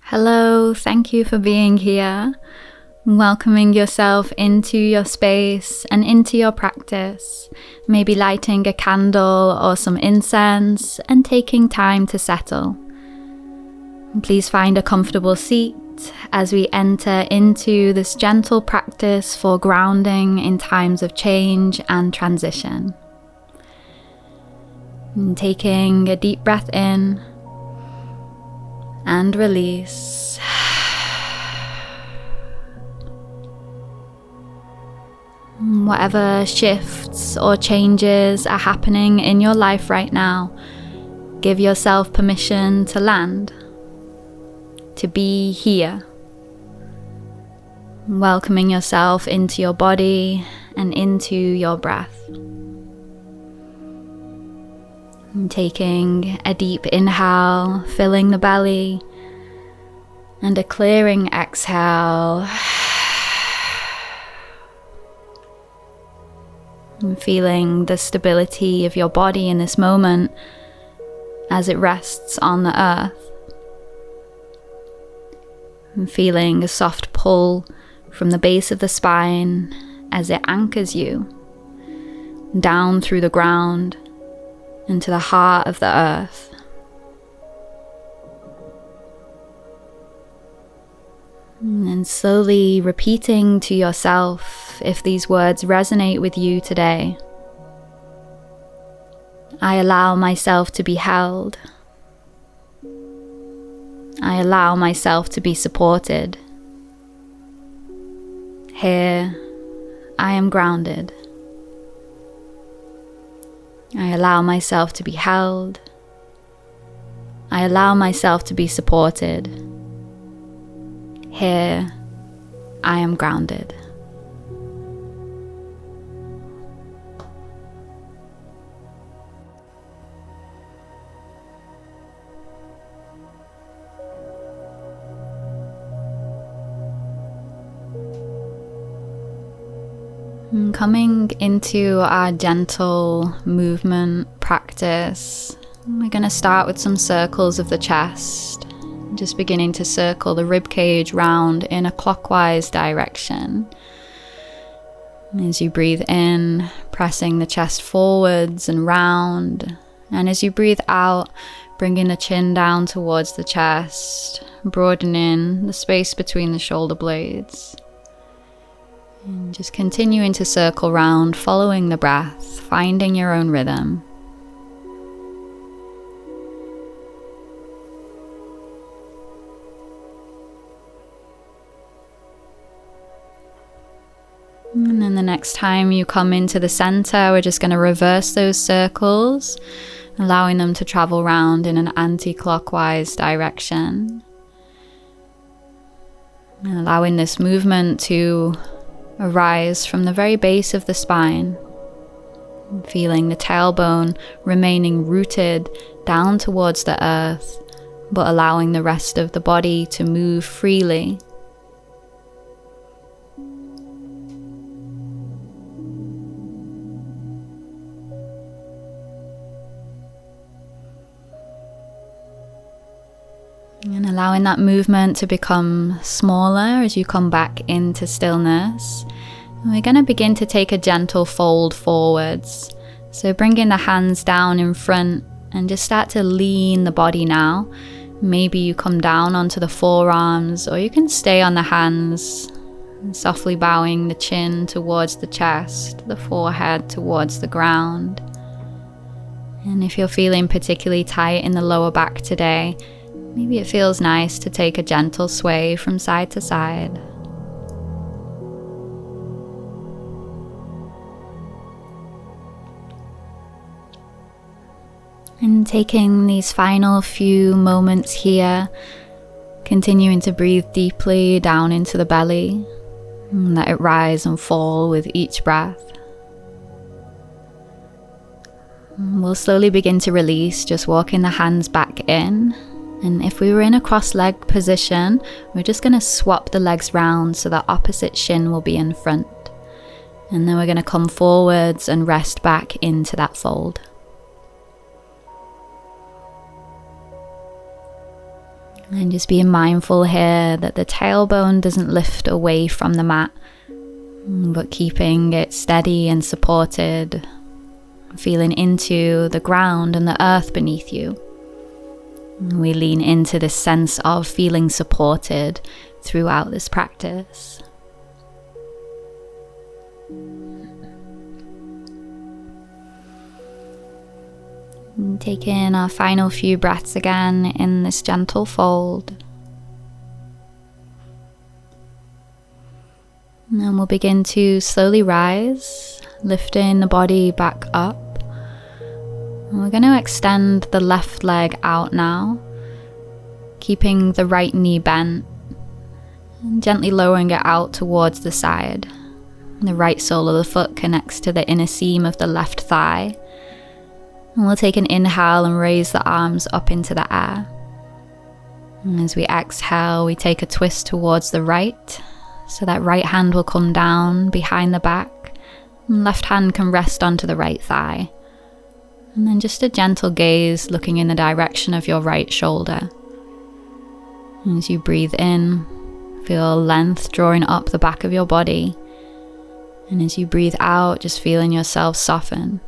Hello, thank you for being here, welcoming yourself into your space and into your practice, maybe lighting a candle or some incense and taking time to settle. Please find a comfortable seat as we enter into this gentle practice for grounding in times of change and transition. And taking a deep breath in and release. Whatever shifts or changes are happening in your life right now, give yourself permission to land, to be here, welcoming yourself into your body and into your breath. And taking a deep inhale, filling the belly, and a clearing exhale. And feeling the stability of your body in this moment as it rests on the earth. And feeling a soft pull from the base of the spine as it anchors you down through the ground into the heart of the earth. And slowly repeating to yourself, if these words resonate with you today: I allow myself to be held. I allow myself to be supported. Here, I am grounded. I allow myself to be held. I allow myself to be supported. Here, I am grounded. Coming into our gentle movement practice, we're going to start with some circles of the chest, just beginning to circle the rib cage round in a clockwise direction. As you breathe in, pressing the chest forwards and round, and as you breathe out, bringing the chin down towards the chest, broadening the space between the shoulder blades. And just continuing to circle round, following the breath, finding your own rhythm. And then the next time you come into the center, we're just going to reverse those circles, allowing them to travel round in an anti-clockwise direction. And allowing this movement to arise from the very base of the spine, feeling the tailbone remaining rooted down towards the earth, but allowing the rest of the body to move freely. And allowing that movement to become smaller as you come back into stillness. And we're going to begin to take a gentle fold forwards. So bringing the hands down in front and just start to lean the body now. Maybe you come down onto the forearms, or you can stay on the hands, softly bowing the chin towards the chest, the forehead towards the ground. And if you're feeling particularly tight in the lower back today, maybe it feels nice to take a gentle sway from side to side. And taking these final few moments here, continuing to breathe deeply down into the belly, and let it rise and fall with each breath. And we'll slowly begin to release, just walking the hands back in. And if we were in a cross-leg position, we're just going to swap the legs round so the opposite shin will be in front. And then we're going to come forwards and rest back into that fold. And just being mindful here that the tailbone doesn't lift away from the mat, but keeping it steady and supported, feeling into the ground and the earth beneath you. We lean into this sense of feeling supported throughout this practice. And take in our final few breaths again in this gentle fold. And then we'll begin to slowly rise, lifting the body back up. And we're going to extend the left leg out now, keeping the right knee bent, and gently lowering it out towards the side. The right sole of the foot connects to the inner seam of the left thigh. And we'll take an inhale and raise the arms up into the air. And as we exhale, we take a twist towards the right. So that right hand will come down behind the back. And left hand can rest onto the right thigh. And then just a gentle gaze looking in the direction of your right shoulder. And as you breathe in, feel length drawing up the back of your body. And as you breathe out, just feeling yourself soften.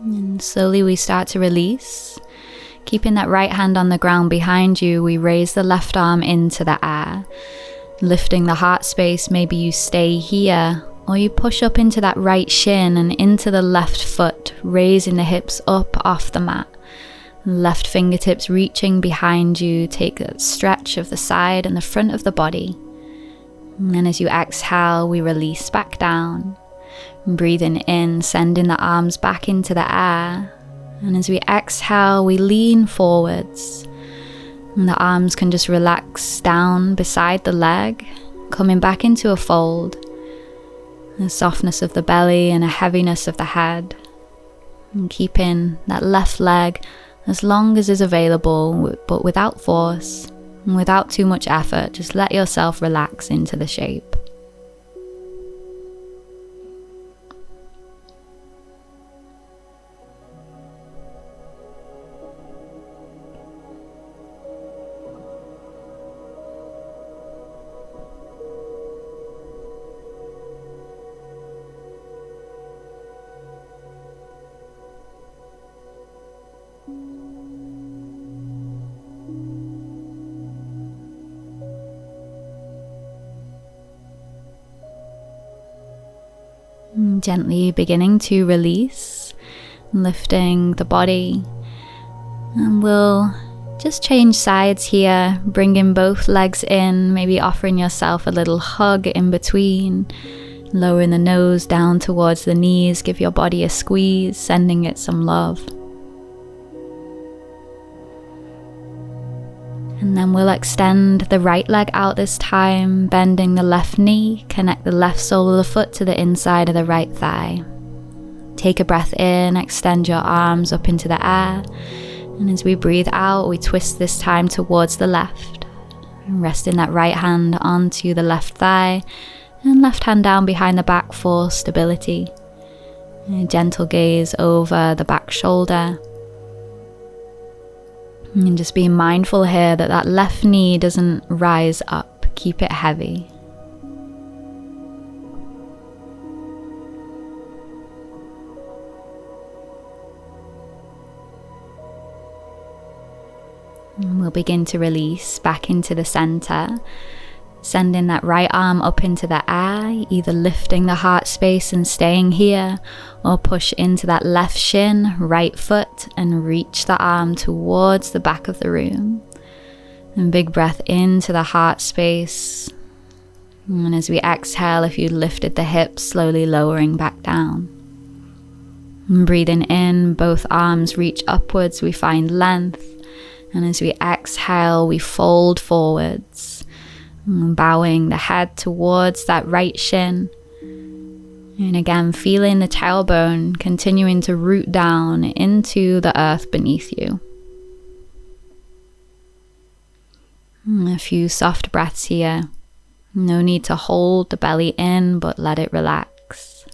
And slowly we start to release. Keeping that right hand on the ground behind you, we raise the left arm into the air. Lifting the heart space, maybe you stay here, or you push up into that right shin and into the left foot, raising the hips up off the mat. Left fingertips reaching behind you, take that stretch of the side and the front of the body. And then as you exhale, we release back down. Breathing in, sending the arms back into the air. And as we exhale, we lean forwards. And the arms can just relax down beside the leg, coming back into a fold. A softness of the belly and a heaviness of the head. And keeping that left leg as long as is available, but without force and without too much effort. Just let yourself relax into the shape. Gently beginning to release, lifting the body, and we'll just change sides here, bringing both legs in, maybe offering yourself a little hug in between, lowering the nose down towards the knees, give your body a squeeze, sending it some love. And then we'll extend the right leg out this time, bending the left knee, connect the left sole of the foot to the inside of the right thigh. Take a breath in, extend your arms up into the air. And as we breathe out, we twist this time towards the left. Resting that right hand onto the left thigh and left hand down behind the back for stability. A gentle gaze over the back shoulder. And just being mindful here that that left knee doesn't rise up. Keep it heavy. And we'll begin to release back into the center, sending that right arm up into the air, either lifting the heart space and staying here, or push into that left shin, right foot, and reach the arm towards the back of the room. And big breath into the heart space. And as we exhale, if you lifted the hips, slowly lowering back down. And breathing in, both arms reach upwards, we find length. And as we exhale, we fold forwards, bowing the head towards that right shin. And again, feeling the tailbone continuing to root down into the earth beneath you. A few soft breaths here, No need to hold the belly in, but let it relax.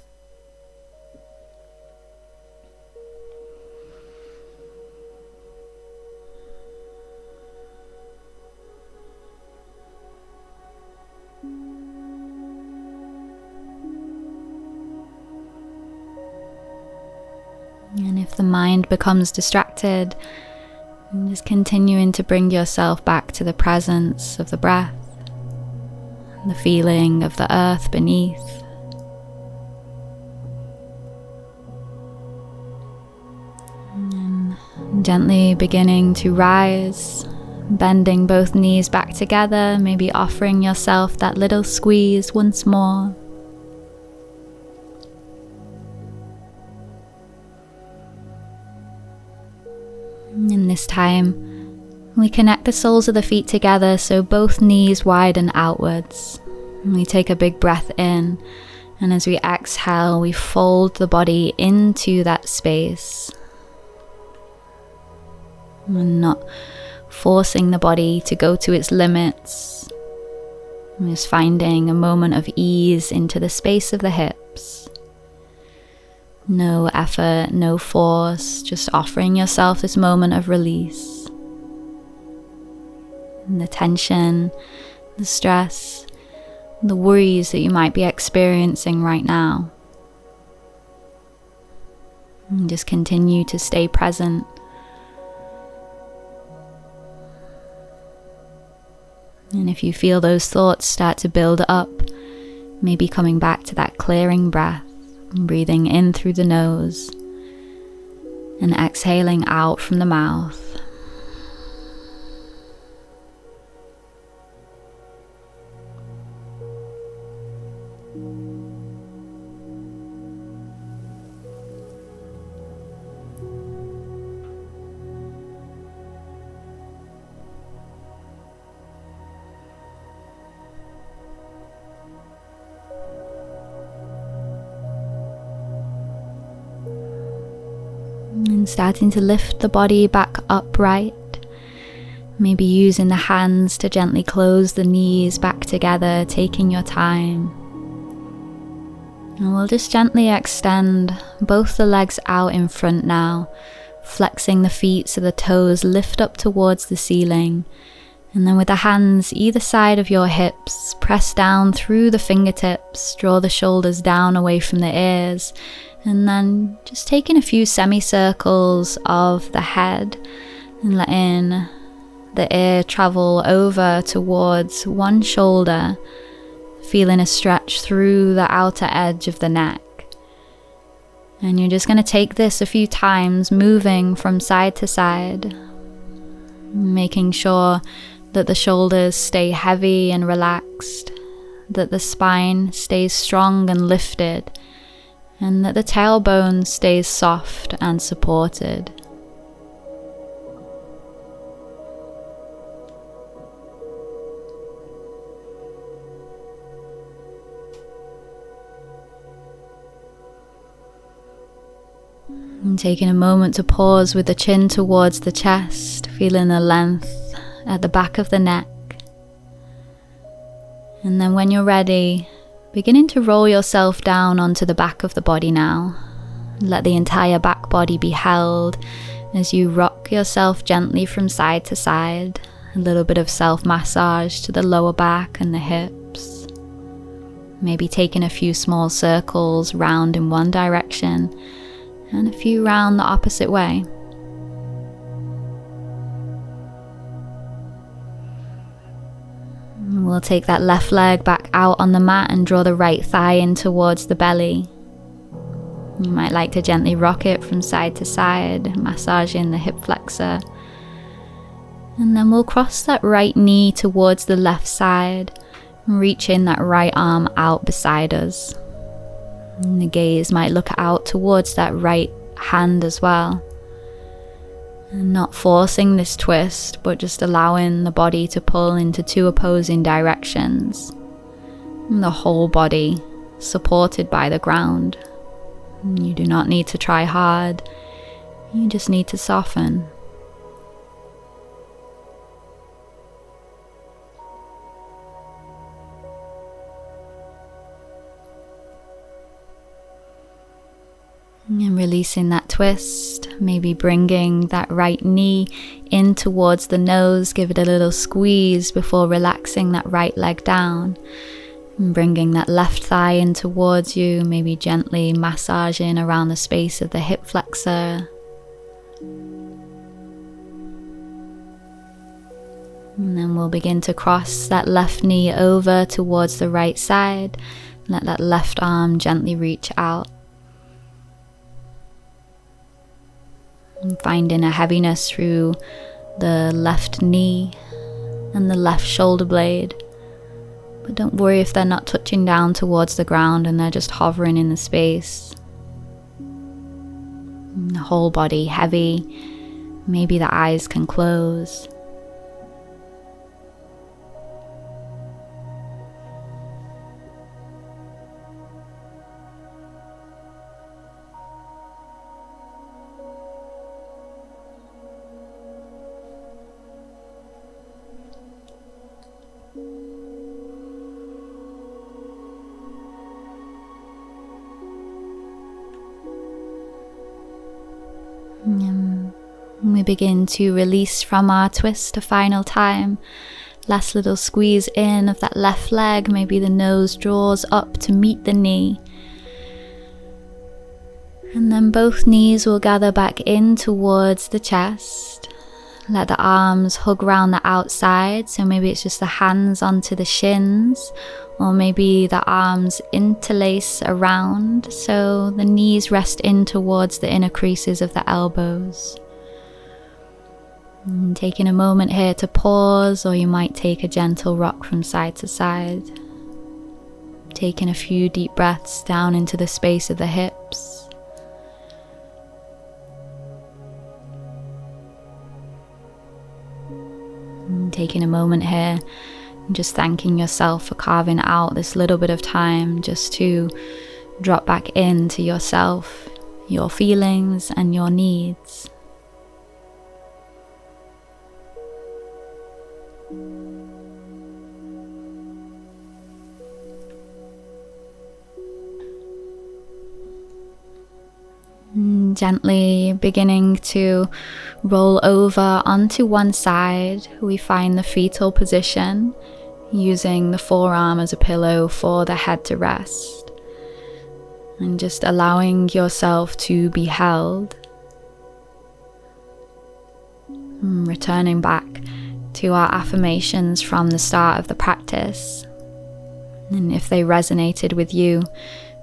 And if the mind becomes distracted, just continuing to bring yourself back to the presence of the breath, the feeling of the earth beneath. And gently beginning to rise, bending both knees back together, maybe offering yourself that little squeeze once more. In this time, we connect the soles of the feet together so both knees widen outwards. And we take a big breath in, and as we exhale, we fold the body into that space. We're not forcing the body to go to its limits. We're just finding a moment of ease into the space of the hips. No effort, no force, just offering yourself this moment of release. And the tension, the stress, the worries that you might be experiencing right now. And just continue to stay present. And if you feel those thoughts start to build up, maybe coming back to that clearing breath. Breathing in through the nose and exhaling out from the mouth. And starting to lift the body back upright, maybe using the hands to gently close the knees back together, taking your time. And we'll just gently extend both the legs out in front now, flexing the feet so the toes lift up towards the ceiling. And then with the hands either side of your hips, press down through the fingertips, draw the shoulders down away from the ears. And then just taking a few semicircles of the head and letting the ear travel over towards one shoulder, feeling a stretch through the outer edge of the neck. And you're just going to take this a few times, moving from side to side, making sure that the shoulders stay heavy and relaxed, that the spine stays strong and lifted, and that the tailbone stays soft and supported. And taking a moment to pause with the chin towards the chest, feeling the length at the back of the neck. And then when you're ready, beginning to roll yourself down onto the back of the body now. Let the entire back body be held as you rock yourself gently from side to side. A little bit of self-massage to the lower back and the hips. Maybe taking a few small circles round in one direction and a few round the opposite way. We'll take that left leg back out on the mat and draw the right thigh in towards the belly. You might like to gently rock it from side to side, massaging the hip flexor. And then we'll cross that right knee towards the left side, reaching that right arm out beside us. And the gaze might look out towards that right hand as well. And not forcing this twist, but just allowing the body to pull into two opposing directions. And the whole body supported by the ground. You do not need to try hard, you just need to soften. And releasing that twist, maybe bringing that right knee in towards the nose, give it a little squeeze before relaxing that right leg down. And bringing that left thigh in towards you, maybe gently massaging around the space of the hip flexor. And then we'll begin to cross that left knee over towards the right side. Let that left arm gently reach out. And finding a heaviness through the left knee and the left shoulder blade. But don't worry if they're not touching down towards the ground and they're just hovering in the space. And the whole body heavy. Maybe the eyes can close. We begin to release from our twist a final time. Last little squeeze in of that left leg. Maybe the nose draws up to meet the knee. And then both knees will gather back in towards the chest. Let the arms hug around the outside. So maybe it's just the hands onto the shins. Or maybe the arms interlace around. So the knees rest in towards the inner creases of the elbows. And taking a moment here to pause, or you might take a gentle rock from side to side. Taking a few deep breaths down into the space of the hips. And taking a moment here, and just thanking yourself for carving out this little bit of time just to drop back into yourself, your feelings and your needs. Gently beginning to roll over onto one side, we find the fetal position, using the forearm as a pillow for the head to rest. And just allowing yourself to be held. Returning back to our affirmations from the start of the practice. And if they resonated with you,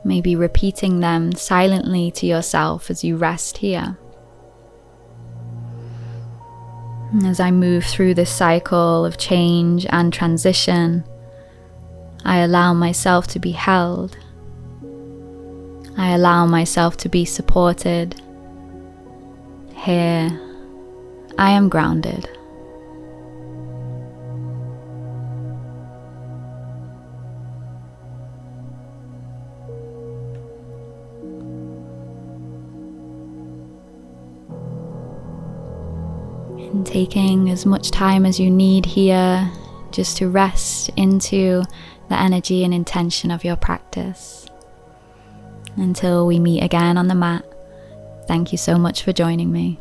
maybe repeating them silently to yourself as you rest here. As I move through this cycle of change and transition, I allow myself to be held. I allow myself to be supported. Here, I am grounded. And taking as much time as you need here just to rest into the energy and intention of your practice. Until we meet again on the mat, thank you so much for joining me.